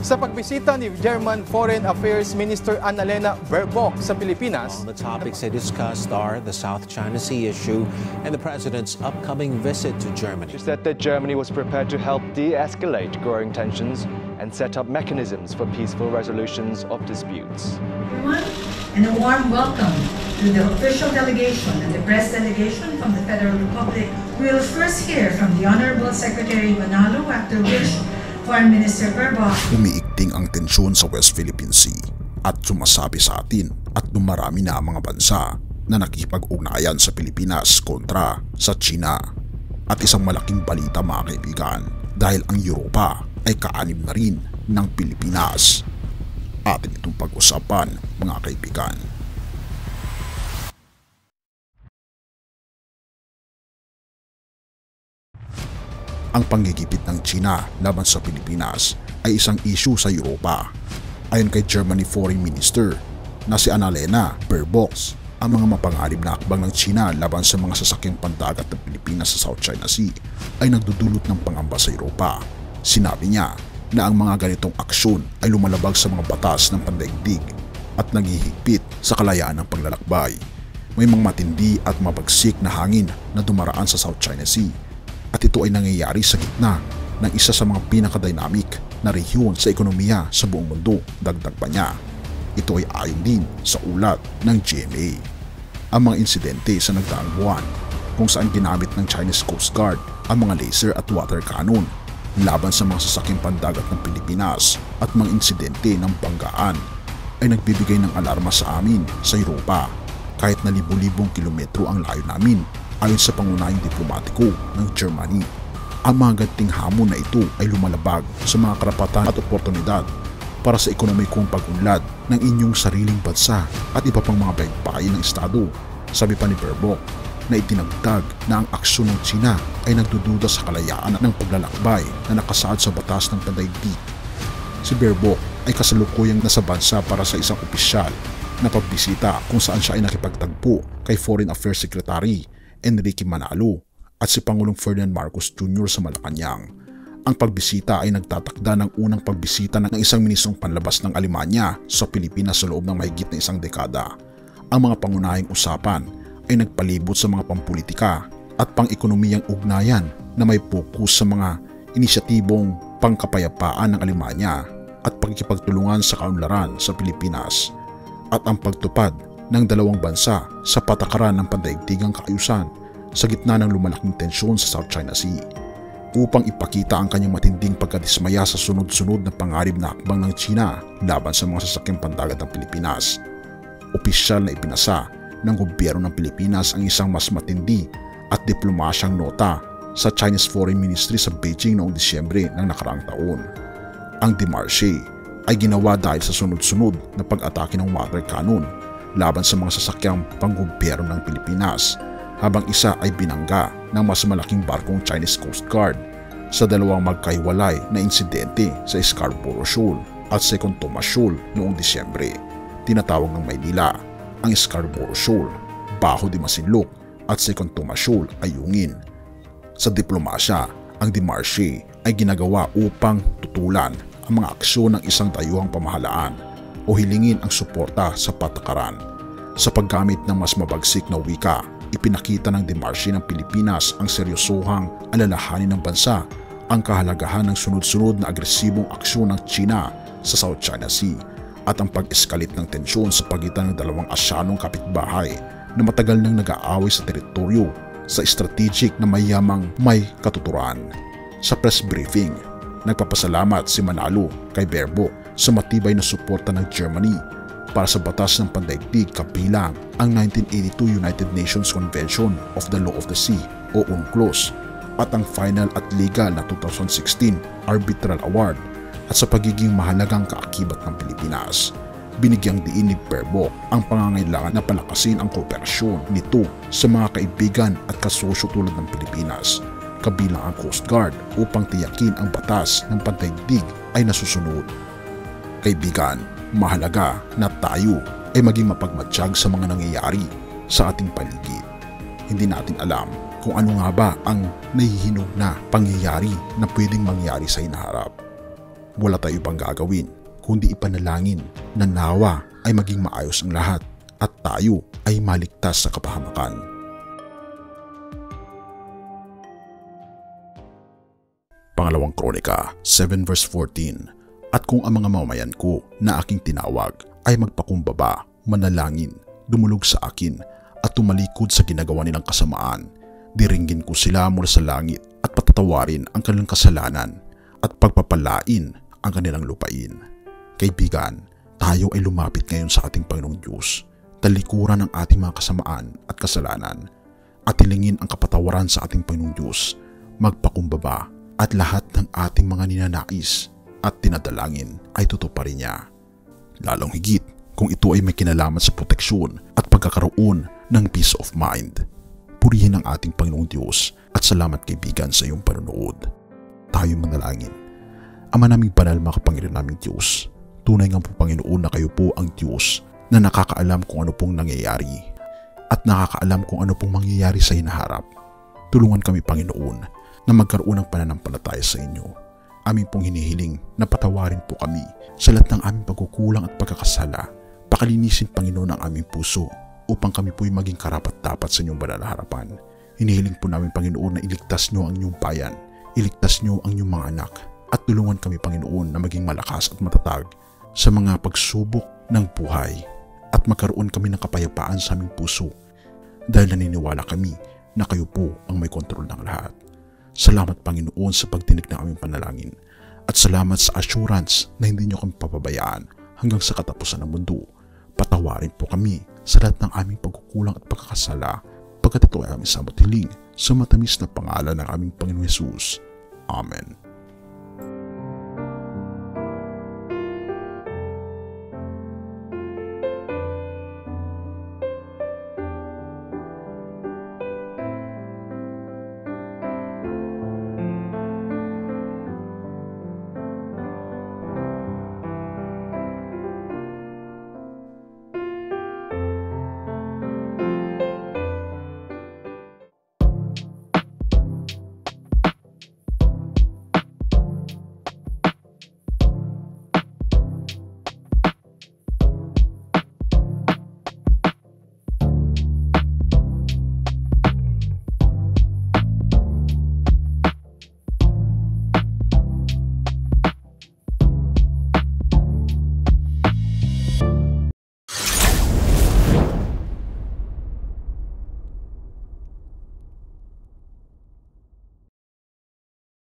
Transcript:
Sa pagbisita ni German Foreign Affairs Minister Annalena Baerbock sa Pilipinas, The topics they discussed are the South China Sea issue and the president's upcoming visit to Germany. She said that Germany was prepared to help de-escalate growing tensions and set up mechanisms for peaceful resolutions of disputes. Everyone, and a warm welcome to the official delegation and the press delegation from the Federal Republic. We will first hear from the Honorable Secretary Manalo, after which Foreign Minister Baerbock. Umiigting ang tensyon sa West Philippine Sea at sumasabi sa atin at dumarami na ang mga bansa na nakikipag-ugnayan sa Pilipinas kontra sa China. At isang malaking balita mga kaibigan dahil ang Europa ay kaanib na rin ng Pilipinas. Atin itong pag-usapan mga kaibigan. Ang panggigipit ng China laban sa Pilipinas ay isang issue sa Europa. Ayon kay Germany Foreign Minister na si Annalena Baerbock, ang mga mapanganib na hakbang ng China laban sa mga sasakyang pandagat ng Pilipinas sa South China Sea ay nagdudulot ng pangamba sa Europa. Sinabi niya na ang mga ganitong aksyon ay lumalabag sa mga batas ng pandaigdig at naghihigpit sa kalayaan ng paglalakbay. May mga matindi at mabagsik na hangin na dumaraan sa South China Sea. At ito ay nangyayari sa gitna ng isa sa mga pinaka-dynamic na rehiyon sa ekonomiya sa buong mundo, dagdag pa niya. Ito ay ayon din sa ulat ng GMA. Ang mga insidente sa nagdaang buwan kung saan ginamit ng Chinese Coast Guard ang mga laser at water cannon laban sa mga sasakyang pandagat ng Pilipinas at mga insidente ng banggaan ay nagbibigay ng alarma sa amin sa Europa kahit na libu-libong kilometro ang layo namin. Ayon sa pangunahing diplomatiko ng Germany, ang mga ganting hamon na ito ay lumalabag sa mga karapatan at oportunidad para sa ekonomikong pag-unlad ng inyong sariling bansa at iba pang mga bayagpain ng Estado. Sabi pa ni Baerbock na itinagdag na ang aksyon ng China ay nagdududa sa kalayaan ng paglalakbay na nakasaad sa batas ng pandaigdig. Si Baerbock ay kasalukuyang nasa bansa para sa isang opisyal na pagbisita kung saan siya ay nakipagtagpo kay Foreign Affairs Secretary Enrique Manalo at si Pangulong Ferdinand Marcos Jr. sa Malacanang. Ang pagbisita ay nagtatakda ng unang pagbisita ng isang ministrong panlabas ng Alemanya sa Pilipinas sa loob ng mahigit na isang dekada. Ang mga pangunahing usapan ay nagpalibot sa mga pampolitika at pang-ekonomiyang ugnayan na may fokus sa mga inisyatibong pangkapayapaan ng Alemanya at pagkikipagtulungan sa kaunlaran sa Pilipinas at ang pagtupad ng dalawang bansa sa patakaran ng pandaigdigang kaayusan sa gitna ng lumalaking tensyon sa South China Sea upang ipakita ang kanyang matinding pagkadismaya sa sunod-sunod na panganib na hakbang ng China laban sa mga sasakyang pandagat ng Pilipinas. Opisyal na ipinasa ng gobyerno ng Pilipinas ang isang mas matindi at diplomasyang nota sa Chinese Foreign Ministry sa Beijing noong Disyembre ng nakaraang taon. Ang demarche ay ginawa dahil sa sunod-sunod na pag-atake ng water cannon laban sa mga sasakyang panggobyerno ng Pilipinas, habang isa ay binangga ng mas malaking barkong Chinese Coast Guard sa dalawang magkahiwalay na insidente sa Scarborough Shoal at Second Thomas Shoal noong Disyembre. Tinatawag ng Maynila ang Scarborough Shoal, Bajo de Masinloc at Second Thomas Shoal ay Yungin. Sa diplomasya, ang demarche ay ginagawa upang tutulan ang mga aksyon ng isang dayuhang pamahalaan o hilingin ang suporta sa patakaran. Sa paggamit ng mas mabagsik na wika, ipinakita ng demarche ng Pilipinas ang seryosohang alalahanin ng bansa ang kahalagahan ng sunod-sunod na agresibong aksyon ng China sa South China Sea at ang pag-escalate ng tensyon sa pagitan ng dalawang Asyanong kapitbahay na matagal nang nag-aaway sa teritoryo sa strategic na mayamang may katuturan. Sa press briefing, nagpapasalamat si Manalo kay Baerbock sa matibay na suporta ng Germany para sa batas ng pandaigdig kabilang ang 1982 United Nations Convention of the Law of the Sea o UNCLOS at ang final at legal na 2016 Arbitral Award at sa pagiging mahalagang kaakibat ng Pilipinas. Binigyang diin ni Baerbock ang pangangailangan na palakasin ang kooperasyon nito sa mga kaibigan at kasosyo tulad ng Pilipinas, kabilang ang Coast Guard upang tiyakin ang batas ng pandaigdig ay nasusunod. Kaibigan, mahalaga na tayo ay maging mapagmatsyag sa mga nangyayari sa ating paligid. Hindi natin alam kung ano nga ba ang nahihinog na pangyayari na pwedeng mangyari sa hinaharap. wala tayo ibang gagawin kundi ipanalangin na nawa ay maging maayos ang lahat at tayo ay maligtas sa kapahamakan. Pangalawang Kronika 7 verse 14. At kung ang mga mamamayan ko na aking tinawag ay magpakumbaba, manalangin, dumulog sa akin at tumalikod sa ginagawa nilang kasamaan, diringgin ko sila mula sa langit at patatawarin ang kanilang kasalanan at pagpapalain ang kanilang lupain. Kaibigan, tayo ay lumapit ngayon sa ating Panginoong Diyos, talikuran ang ating mga kasamaan at kasalanan, at hilingin ang kapatawaran sa ating Panginoong Diyos, magpakumbaba, at lahat ng ating mga ninanais at tinadalangin ay tutuparin niya. Lalong higit kung ito ay may kinalaman sa proteksyon at pagkakaroon ng peace of mind. Purihin ang ating Panginoong Diyos at salamat kaibigan sa iyong panonood. Tayo manalangin. Ama naming banal, makapangyarihan naming Diyos, tunay nga po Panginoon na kayo po ang Diyos na nakakaalam kung ano pong nangyayari at nakakaalam kung ano pong mangyayari sa hinaharap. Tulungan kami Panginoon na magkaroon ng pananampalataya sa inyo. Aming pong hinihiling na patawarin po kami sa lahat ng aming pagkukulang at pagkakasala. Pakalinisin Panginoon ang aming puso upang kami po'y maging karapat-dapat sa inyong banal na harapan. Hinihiling po namin Panginoon na iligtas niyo ang inyong bayan, iligtas niyo ang inyong mga anak, at tulungan kami Panginoon na maging malakas at matatag sa mga pagsubok ng buhay at magkaroon kami ng kapayapaan sa aming puso dahil naniniwala kami na kayo po ang may kontrol ng lahat. Salamat Panginoon sa pagdinig ng aming panalangin at salamat sa assurance na hindi niyo kami papabayaan hanggang sa katapusan ng mundo. Patawarin po kami sa lahat ng aming pagkukulang at pagkakasala pagkat ito ay aming samot hiling sa matamis na pangalan ng aming Panginoon Hesus. Amen.